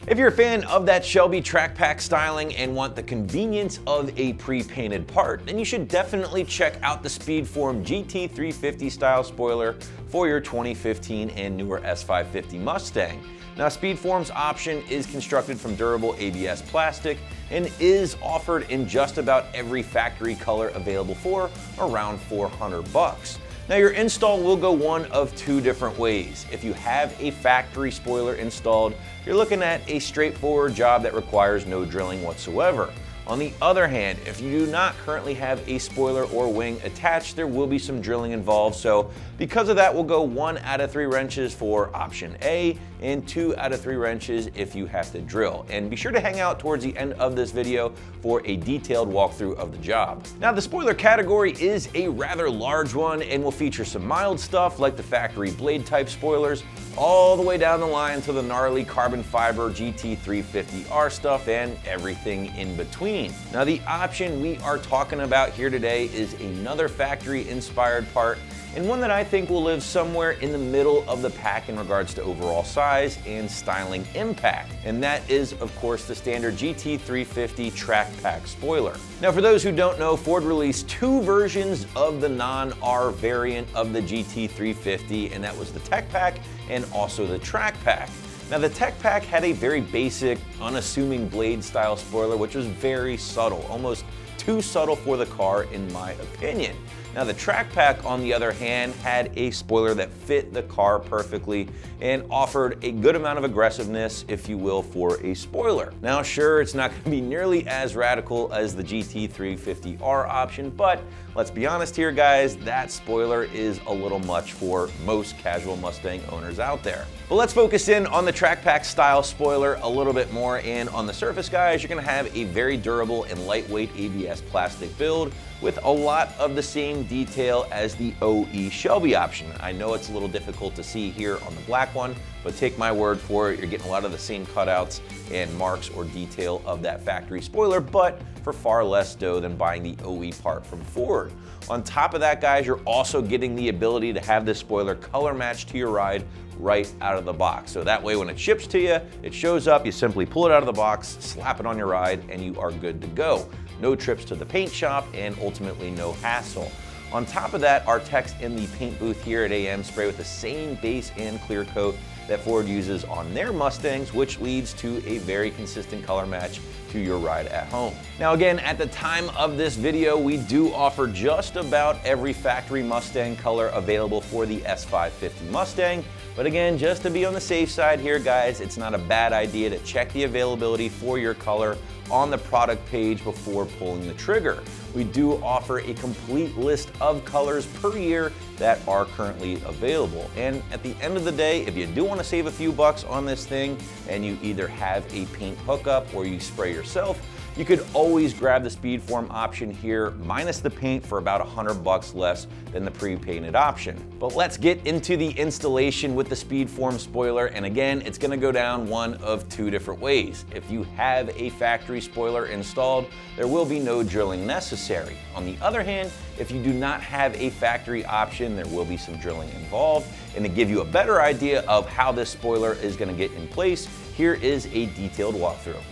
If you're a fan of that Shelby track pack styling and want the convenience of a pre-painted part, then you should definitely check out the SpeedForm GT350 style spoiler for your 2015 and newer S550 Mustang. Now, SpeedForm's option is constructed from durable ABS plastic and is offered in just about every factory color available for around $400. Now, your install will go one of two different ways. If you have a factory spoiler installed, you're looking at a straightforward job that requires no drilling whatsoever. On the other hand, if you do not currently have a spoiler or wing attached, there will be some drilling involved. So because of that, we'll go 1 out of 3 wrenches for option A and 2 out of 3 wrenches if you have to drill. And be sure to hang out towards the end of this video for a detailed walkthrough of the job. Now, the spoiler category is a rather large one and will feature some mild stuff like the factory blade type spoilers, all the way down the line to the gnarly carbon fiber GT350R stuff and everything in between. Now, the option we are talking about here today is another factory inspired part, and one that I think will live somewhere in the middle of the pack in regards to overall size and styling impact. And that is, of course, the standard GT350 track pack spoiler. Now, for those who don't know, Ford released 2 versions of the non-R variant of the GT350, and that was the Tech Pack and also the Track Pack. Now, the Tech Pack had a very basic, unassuming blade style spoiler, which was very subtle, almost too subtle for the car in my opinion. Now, the Track Pack, on the other hand, had a spoiler that fit the car perfectly and offered a good amount of aggressiveness, if you will, for a spoiler. Now, sure, it's not going to be nearly as radical as the GT350R option, but let's be honest here, guys, that spoiler is a little much for most casual Mustang owners out there. But let's focus in on the Track Pack style spoiler a little bit more, and on the surface, guys, you're going to have a very durable and lightweight ABS plastic build with a lot of the same detail as the OE Shelby option. I know it's a little difficult to see here on the black one, but take my word for it, you're getting a lot of the same cutouts and marks or detail of that factory spoiler, but for far less dough than buying the OE part from Ford. On top of that, guys, you're also getting the ability to have this spoiler color match to your ride right out of the box. So that way, when it ships to you, it shows up, you simply pull it out of the box, slap it on your ride, and you are good to go. No trips to the paint shop, and ultimately no hassle. On top of that, our techs in the paint booth here at AM spray with the same base and clear coat that Ford uses on their Mustangs, which leads to a very consistent color match to your ride at home. Now, again, at the time of this video, we do offer just about every factory Mustang color available for the S550 Mustang. But again, just to be on the safe side here, guys, it's not a bad idea to check the availability for your color on the product page before pulling the trigger. We do offer a complete list of colors per year that are currently available. And at the end of the day, if you do want to save a few bucks on this thing and you either have a paint hookup or you spray yourself, you could always grab the SpeedForm option here, minus the paint, for about $100 less than the pre-painted option. But let's get into the installation with the SpeedForm spoiler, and again, it's gonna go down one of 2 different ways. If you have a factory spoiler installed, there will be no drilling necessary. On the other hand, if you do not have a factory option, there will be some drilling involved. And to give you a better idea of how this spoiler is gonna get in place, here is a detailed walkthrough.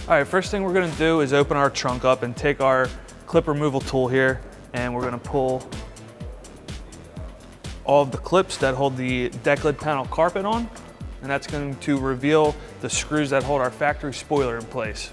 All right, first thing we're gonna do is open our trunk up and take our clip removal tool here, and we're gonna pull all of the clips that hold the deck lid panel carpet on, and that's going to reveal the screws that hold our factory spoiler in place.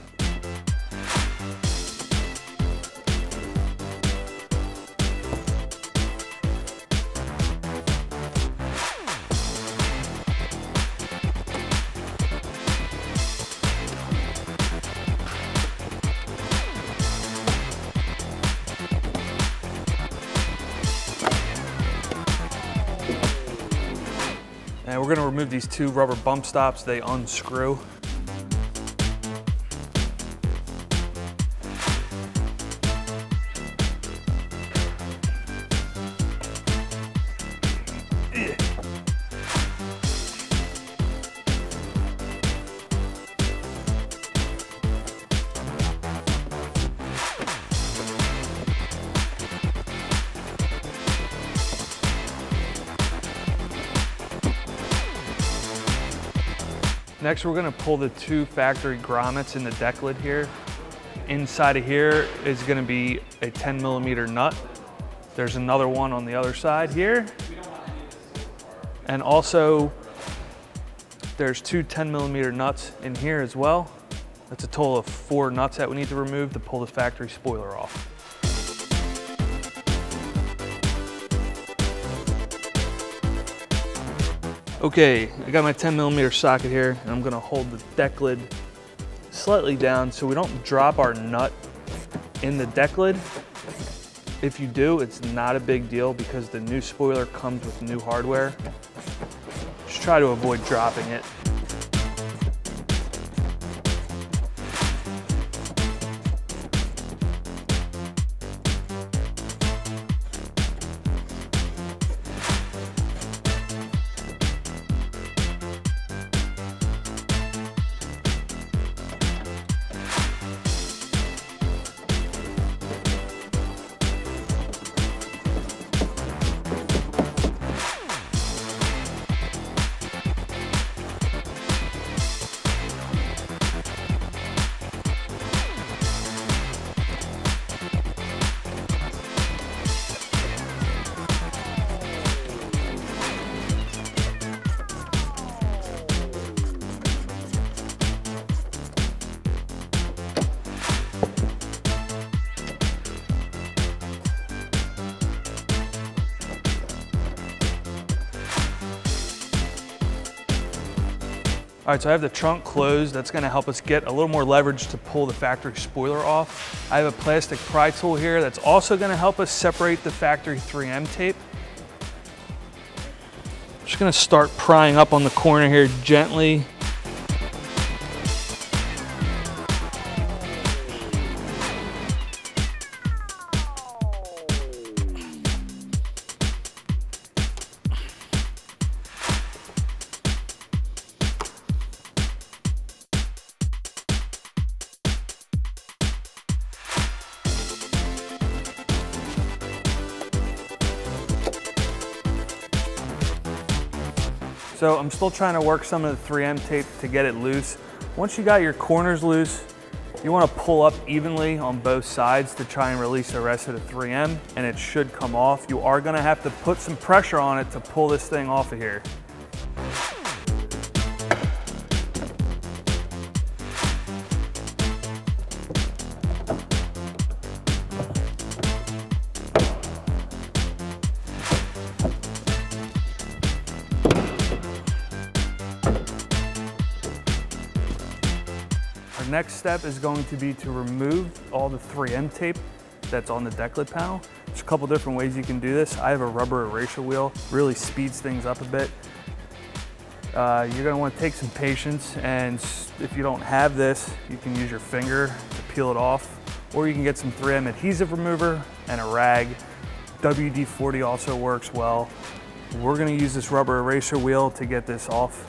And we're going to remove these 2 rubber bump stops. They unscrew. Next, we're gonna pull the 2 factory grommets in the deck lid here. Inside of here is gonna be a 10mm nut. There's another one on the other side here. And also, there's 2 10mm nuts in here as well. That's a total of 4 nuts that we need to remove to pull the factory spoiler off. Okay, I got my 10mm socket here, and I'm gonna hold the deck lid slightly down so we don't drop our nut in the deck lid. If you do, it's not a big deal because the new spoiler comes with new hardware. Just try to avoid dropping it. All right, so I have the trunk closed. That's gonna help us get a little more leverage to pull the factory spoiler off. I have a plastic pry tool here that's also gonna help us separate the factory 3M tape. Just gonna start prying up on the corner here gently. So I'm still trying to work some of the 3M tape to get it loose. Once you got your corners loose, you want to pull up evenly on both sides to try and release the rest of the 3M, and it should come off. You are going to have to put some pressure on it to pull this thing off of here. Next step is going to be to remove all the 3M tape that's on the deck lid panel. There's a couple different ways you can do this. I have a rubber eraser wheel, really speeds things up a bit. You're gonna want to take some patience, and if you don't have this, you can use your finger to peel it off, or you can get some 3M adhesive remover and a rag. WD-40 also works well. We're gonna use this rubber eraser wheel to get this off.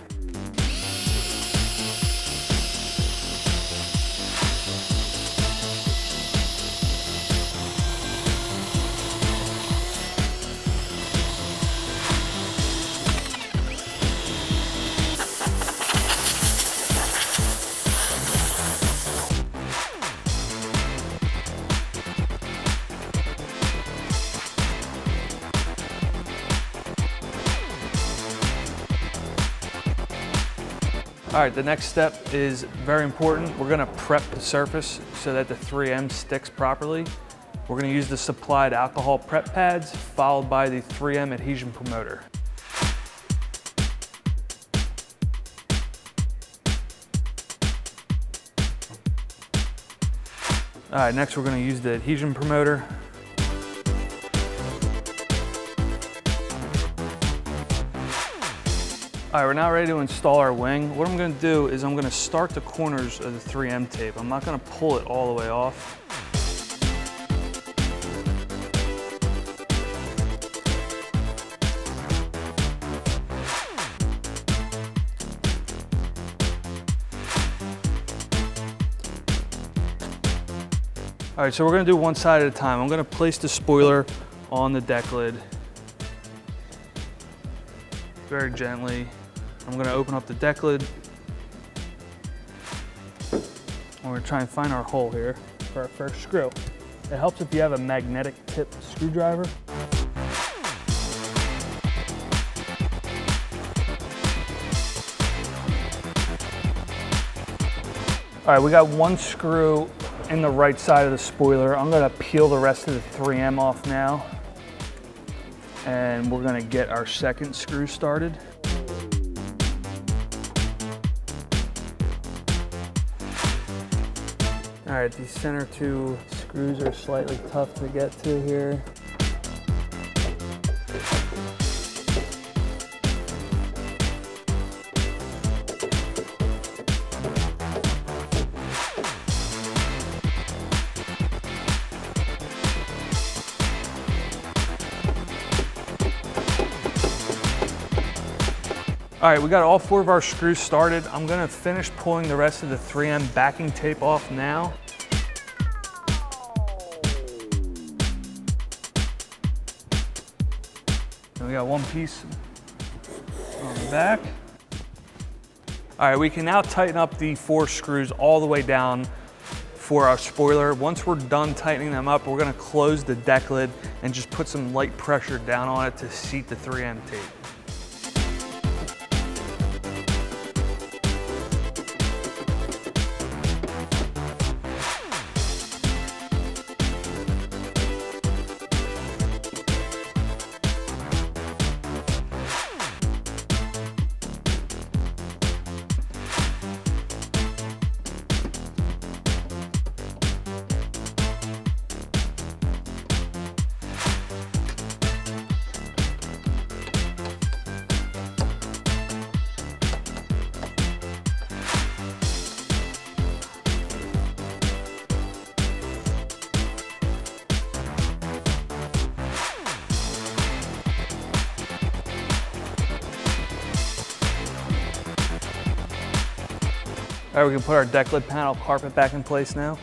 All right, the next step is very important. We're gonna prep the surface so that the 3M sticks properly. We're gonna use the supplied alcohol prep pads followed by the 3M adhesion promoter. All right, next we're gonna use the adhesion promoter. All right, we're now ready to install our wing. What I'm gonna do is I'm gonna start the corners of the 3M tape. I'm not gonna pull it all the way off. All right, so we're gonna do one side at a time. I'm gonna place the spoiler on the deck lid very gently. I'm gonna open up the deck lid we're gonna try and find our hole here for our first screw. It helps if you have a magnetic tip screwdriver. All right, we got one screw in the right side of the spoiler. I'm gonna peel the rest of the 3M off now. And we're gonna get our second screw started. All right, these center two screws are slightly tough to get to here. All right, we got all 4 of our screws started. I'm gonna finish pulling the rest of the 3M backing tape off now. And we got one piece on the back. All right, we can now tighten up the 4 screws all the way down for our spoiler. Once we're done tightening them up, we're gonna close the deck lid and just put some light pressure down on it to seat the 3M tape. All right, we can put our deck lid panel carpet back in place now.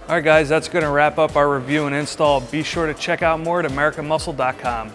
All right guys, that's gonna wrap up our review and install. Be sure to check out more at AmericanMuscle.com.